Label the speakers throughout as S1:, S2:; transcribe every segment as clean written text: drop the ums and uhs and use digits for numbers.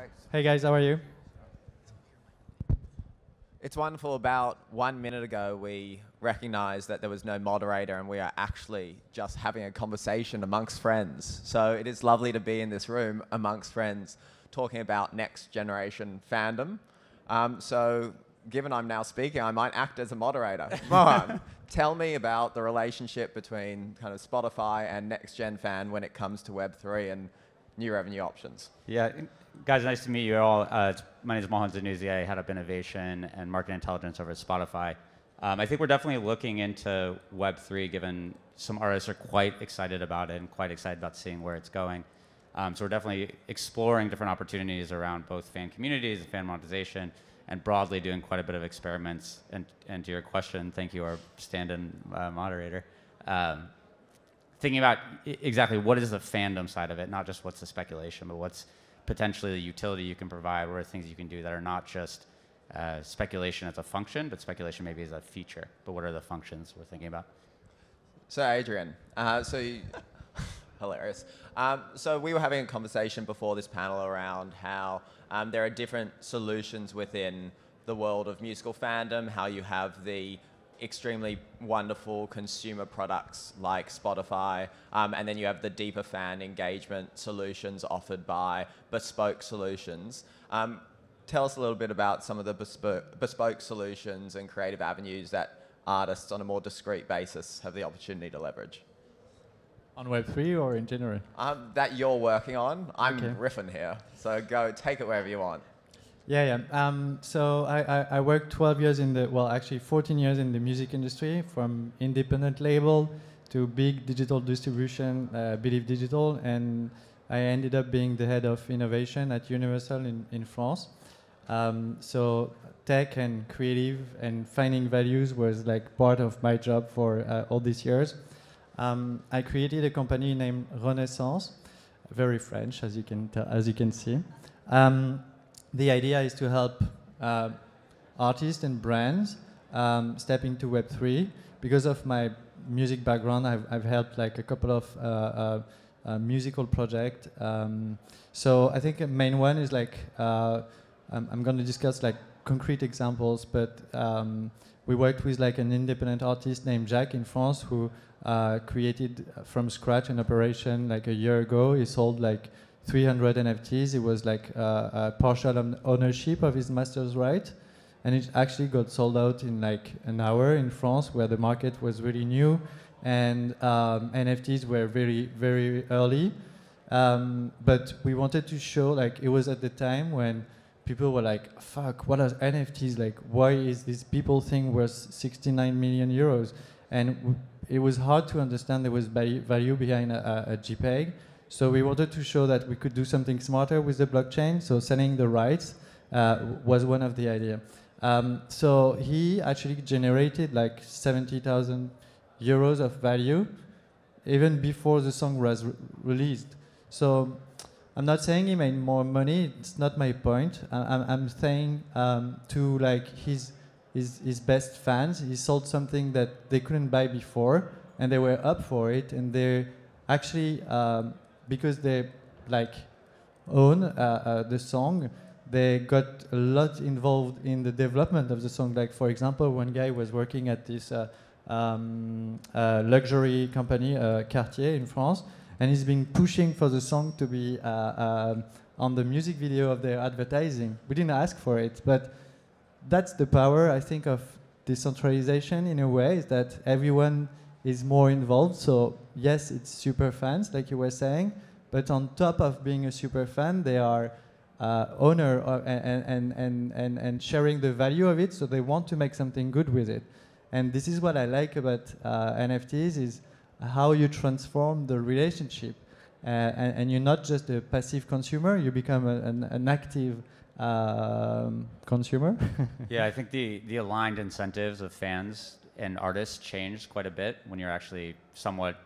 S1: Thanks.
S2: Hey guys, how are you?
S1: It's wonderful. About 1 minute ago, we recognized that there was no moderator and we are actually just having a conversation amongst friends. So it is lovely to be in this room amongst friends talking about next generation fandom. So given I'm now speaking, I might act as a moderator. Muhan, tell me about the relationship between kind of Spotify and next gen fan when it comes to Web3 and new revenue options.
S3: Yeah, guys, nice to meet you all. My name is Muhan. Zonoozy. I head up innovation and market intelligence over at Spotify. I think we're definitely looking into Web3, given some artists are quite excited about it and quite excited about seeing where it's going. So we're definitely exploring different opportunities around both fan communities and fan monetization, and broadly doing quite a bit of experiments. And to your question, thank you, our stand-in moderator. Thinking about exactly what is the fandom side of it, not just what's the speculation, but what's potentially the utility you can provide, what are things you can do that are not just speculation as a function, but speculation maybe as a feature. But what are the functions we're thinking about?
S1: So Adrien, hilarious. So we were having a conversation before this panel around how there are different solutions within the world of musical fandom, how you have the extremely wonderful consumer products like Spotify, and then you have the deeper fan engagement solutions offered by bespoke solutions. Tell us a little bit about some of the bespoke solutions and creative avenues that artists on a more discrete basis have the opportunity to leverage.
S2: On Web3 or in general?
S1: That you're working on. I'm
S2: Okay.
S1: riffing here, so go take it wherever you want.
S2: Yeah. So I worked 12 years in the, well, actually 14 years in the music industry, from independent label to big digital distribution, Believe Digital, and I ended up being the head of innovation at Universal in France. So tech and creative and finding values was like part of my job for all these years. I created a company named Renaissance, very French, as you can see. The idea is to help artists and brands step into Web3. Because of my music background, I've helped like a couple of musical projects. So I think a main one is like, I'm going to discuss like concrete examples, but we worked with like an independent artist named Jack in France who created from scratch an operation like a year ago. He sold like 300 NFTs. It was like a partial ownership of his master's right. And it actually got sold out in like an hour in France, where the market was really new and NFTs were very, very early. But we wanted to show, like, it was at the time when people were like, fuck, what are NFTs? Like, why is this people thing worth 69 million euros? And it was hard to understand there was value behind a JPEG. So we wanted to show that we could do something smarter with the blockchain. So selling the rights was one of the ideas. So he actually generated like 70,000 euros of value even before the song was released. So I'm not saying he made more money. It's not my point. I'm saying to like his best fans, he sold something that they couldn't buy before, and they were up for it, and they actually. Because they like own the song, they got a lot involved in the development of the song. Like, for example, one guy was working at this luxury company, Cartier in France, and he's been pushing for the song to be on the music video of their advertising. We didn't ask for it, but that's the power, I think, of decentralization in a way, is that everyone is more involved. So yes, it's super fans, like you were saying, but on top of being a super fan, they are owner and sharing the value of it. So they want to make something good with it. And this is what I like about NFTs, is how you transform the relationship. And you're not just a passive consumer, you become an active consumer.
S3: Yeah, I think the aligned incentives of fans and artists changed quite a bit when you're actually somewhat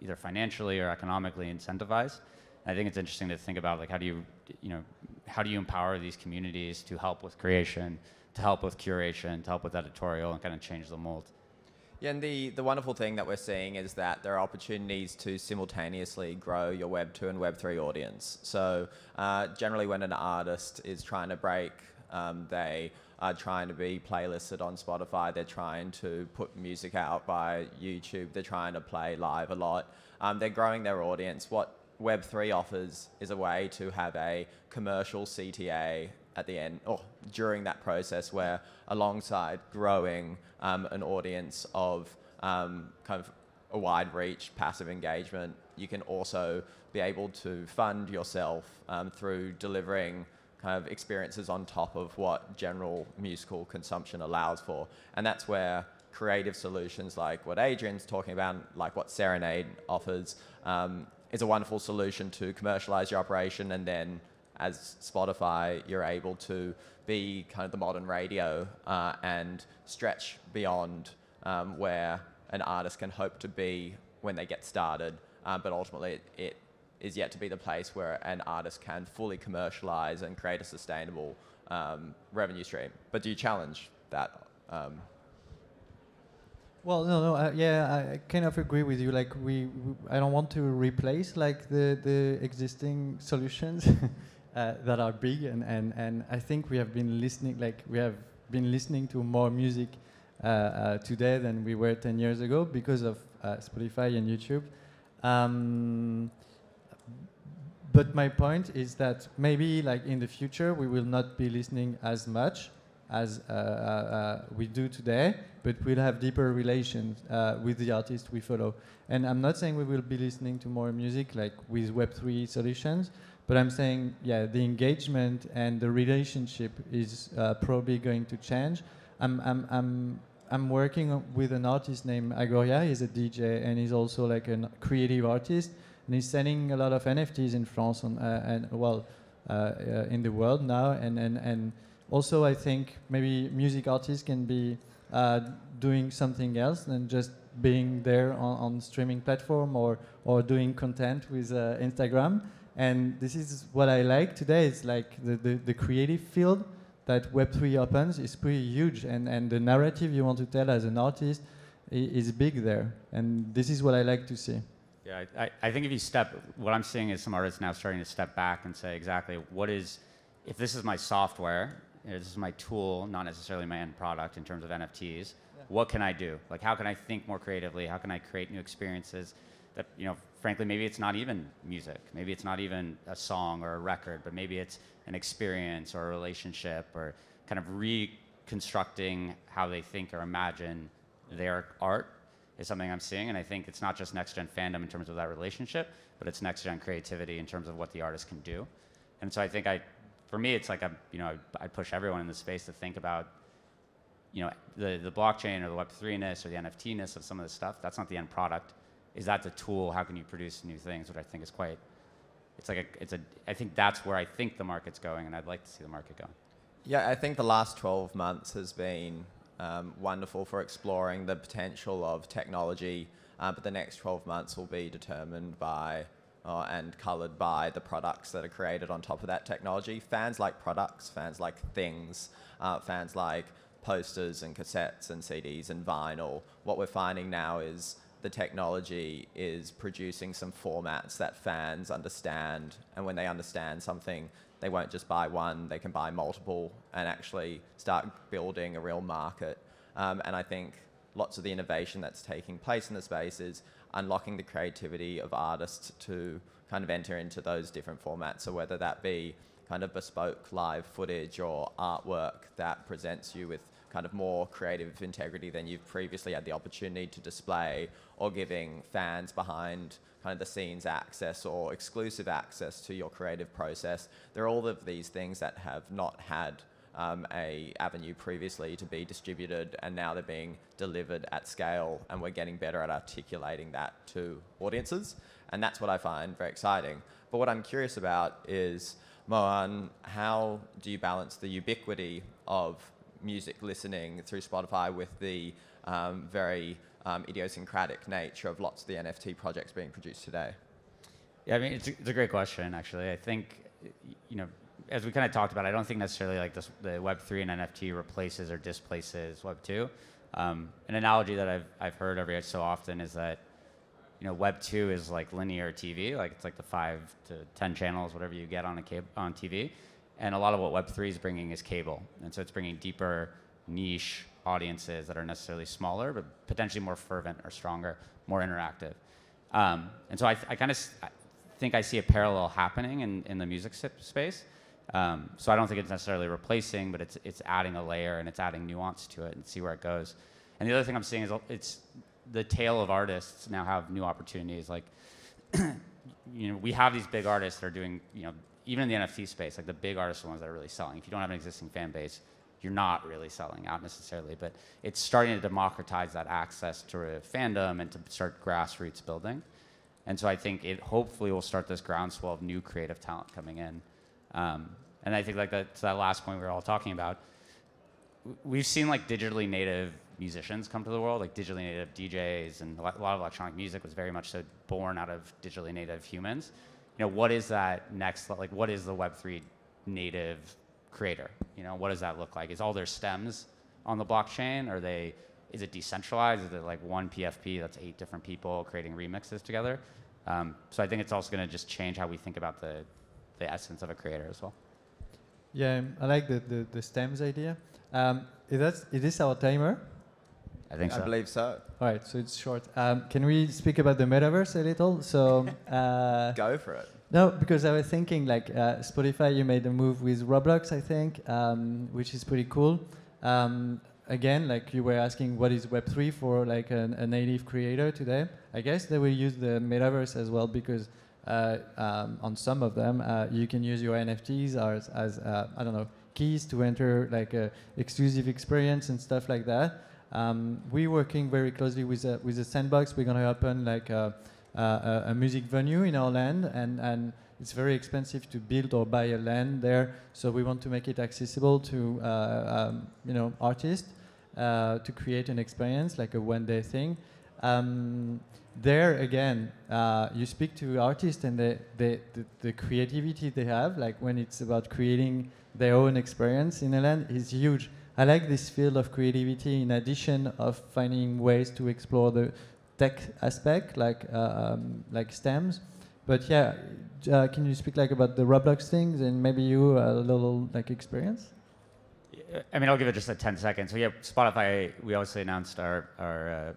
S3: either financially or economically incentivized. And I think it's interesting to think about, like, how do you empower these communities to help with creation, to help with curation, to help with editorial, and kind of change the mold.
S1: Yeah, and the wonderful thing that we're seeing is that there are opportunities to simultaneously grow your Web 2 and Web 3 audience. So generally when an artist is trying to break, they are trying to be playlisted on Spotify, they're trying to put music out by YouTube, they're trying to play live a lot. They're growing their audience. What Web 3 offers is a way to have a commercial CTA at the end, or during that process, where alongside growing an audience of kind of a wide reach, passive engagement, you can also be able to fund yourself through delivering kind of experiences on top of what general musical consumption allows for. And that's where creative solutions like what Adrien's talking about, like what Serenade offers, is a wonderful solution to commercialize your operation, and then as Spotify, you're able to be kind of the modern radio and stretch beyond where an artist can hope to be when they get started. But ultimately, it is yet to be the place where an artist can fully commercialize and create a sustainable revenue stream. But do you challenge that?
S2: Well, no, yeah, I kind of agree with you. Like, I don't want to replace like the existing solutions that are big, and I think we have been listening to more music today than we were 10 years ago because of Spotify and YouTube. But my point is that maybe like in the future we will not be listening as much as we do today, but we'll have deeper relations with the artists we follow. And I'm not saying we will be listening to more music like with Web3 solutions, but I'm saying, yeah, the engagement and the relationship is probably going to change. I'm working with an artist named Agoria. He's a DJ and he's also like a creative artist, and he's selling a lot of NFTs in France in the world now. And also, I think maybe music artists can be doing something else than just being there on streaming platform or doing content with Instagram. And this is what I like today. It's like the creative field that Web3 opens is pretty huge, and the narrative you want to tell as an artist is big there. And this is what I like to see.
S3: Yeah, I think what I'm seeing is some artists now starting to step back and say exactly if this is my software, this is my tool, not necessarily my end product in terms of NFTs, what can I do? Like, how can I think more creatively? How can I create new experiences that, frankly, maybe it's not even music. Maybe it's not even a song or a record, but maybe it's an experience or a relationship, or kind of reconstructing how they think or imagine their art is something I'm seeing. And I think it's not just next-gen fandom in terms of that relationship, but it's next-gen creativity in terms of what the artist can do. And so I think for me, it's like I push everyone in the space to think about, the blockchain or the Web3-ness or the NFT-ness of some of this stuff. That's not the end product. Is that the tool? How can you produce new things? Which I think is I think that's where I think the market's going, and I'd like to see the market go.
S1: Yeah, I think the last 12 months has been wonderful for exploring the potential of technology, but the next 12 months will be determined by and colored by the products that are created on top of that technology. Fans like products, fans like things, fans like posters and cassettes and CDs and vinyl. What we're finding now is the technology is producing some formats that fans understand, and when they understand something, they won't just buy one, they can buy multiple and actually start building a real market. And I think lots of the innovation that's taking place in the space is unlocking the creativity of artists to kind of enter into those different formats. So whether that be kind of bespoke live footage or artwork that presents you with kind of more creative integrity than you've previously had the opportunity to display, or giving fans behind kind of the scenes access or exclusive access to your creative process. There are all of these things that have not had a avenue previously to be distributed, and now they're being delivered at scale, and we're getting better at articulating that to audiences, and that's what I find very exciting. But what I'm curious about is, Muhan, how do you balance the ubiquity of music listening through Spotify with the very idiosyncratic nature of lots of the NFT projects being produced today?
S3: Yeah, I mean, it's a great question, actually. I think, as we kind of talked about, I don't think necessarily like the Web3 and NFT replaces or displaces Web2. An analogy that I've heard every so often is that, you know, Web 2 is like linear TV, like it's like the 5 to 10 channels, whatever you get on on TV, and a lot of what Web 3 is bringing is cable, and so it's bringing deeper niche audiences that are necessarily smaller, but potentially more fervent or stronger, more interactive. And so I kind of think I see a parallel happening in the music space. So I don't think it's necessarily replacing, but it's adding a layer and it's adding nuance to it and see where it goes. And the other thing I'm seeing is it's the tail of artists now have new opportunities. Like, you know, we have these big artists that are doing, you know, even in the NFT space, like the big artists are the ones that are really selling. If you don't have an existing fan base, you're not really selling out necessarily, but it's starting to democratize that access to a fandom and to start grassroots building. And so I think it hopefully will start this groundswell of new creative talent coming in. And I think like to that last point we were all talking about, we've seen like digitally native musicians come to the world, like digitally native DJs, and a lot of electronic music was very much so born out of digitally native humans. You know, what is that next, like what is the Web3 native creator? You know, what does that look like? Is all their stems on the blockchain? Is it decentralized? Is it like one PFP that's 8 different people creating remixes together? So I think it's also going to just change how we think about the essence of a creator as well.
S2: Yeah, I like the stems idea. Is this our timer?
S3: I think so.
S1: I believe so.
S2: All right, so it's short. Can we speak about the metaverse a little? So
S1: Go for it.
S2: no, because I was thinking like Spotify, you made a move with Roblox, I think, which is pretty cool. Again, like you were asking, what is Web3 for like a native creator today? I guess they will use the metaverse as well because on some of them, you can use your NFTs as I don't know, keys to enter like a exclusive experience and stuff like that. We're working very closely with the Sandbox. We're going to open like a music venue in our land, and it's very expensive to build or buy a land there. So we want to make it accessible to you know, artists to create an experience like a one-day thing. There again, you speak to artists and the creativity they have, like when it's about creating their own experience in a land, is huge. I like this field of creativity in addition of finding ways to explore the tech aspect, like stems. But yeah, can you speak like about the Roblox things and maybe you a little like experience?
S3: I mean, I'll give it just 10 seconds. So yeah, Spotify, we obviously announced our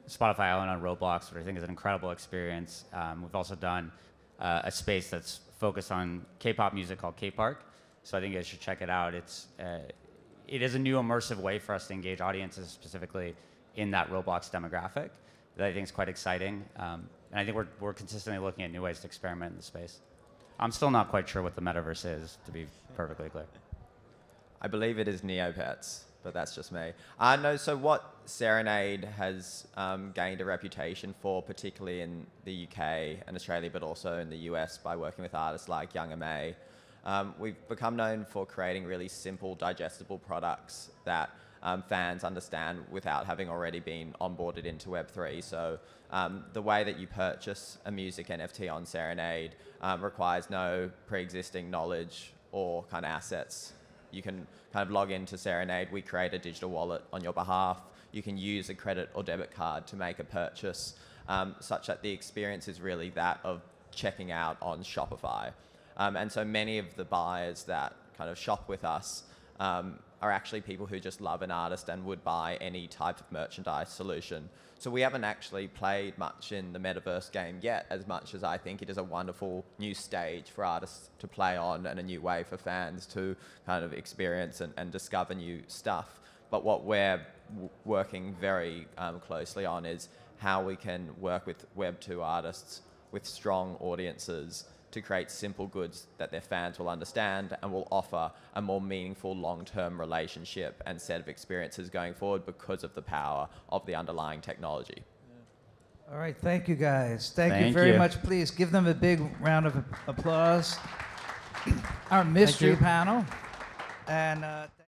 S3: Spotify Island on Roblox, which I think is an incredible experience. We've also done a space that's focused on K-pop music called K-Park. So I think you guys should check it out. It is a new immersive way for us to engage audiences specifically in that Roblox demographic that I think is quite exciting. And I think we're consistently looking at new ways to experiment in the space. I'm still not quite sure what the metaverse is, to be perfectly clear.
S1: I believe it is Neopets, but that's just me. No, so what Serenade has gained a reputation for, particularly in the UK and Australia, but also in the US by working with artists like Young M.A., we've become known for creating really simple, digestible products that fans understand without having already been onboarded into Web3. So the way that you purchase a music NFT on Serenade requires no pre-existing knowledge or kind of assets. You can kind of log into Serenade. We create a digital wallet on your behalf. You can use a credit or debit card to make a purchase, such that the experience is really that of checking out on Shopify. And so many of the buyers that kind of shop with us are actually people who just love an artist and would buy any type of merchandise solution. So we haven't actually played much in the metaverse game yet, as much as I think it is a wonderful new stage for artists to play on and a new way for fans to kind of experience and discover new stuff. But what we're working very closely on is how we can work with Web2 artists with strong audiences to create simple goods that their fans will understand and will offer a more meaningful long-term relationship and set of experiences going forward because of the power of the underlying technology.
S4: Yeah. All right, thank you guys. Thank you very much. Please give them a big round of applause. Our mystery panel. And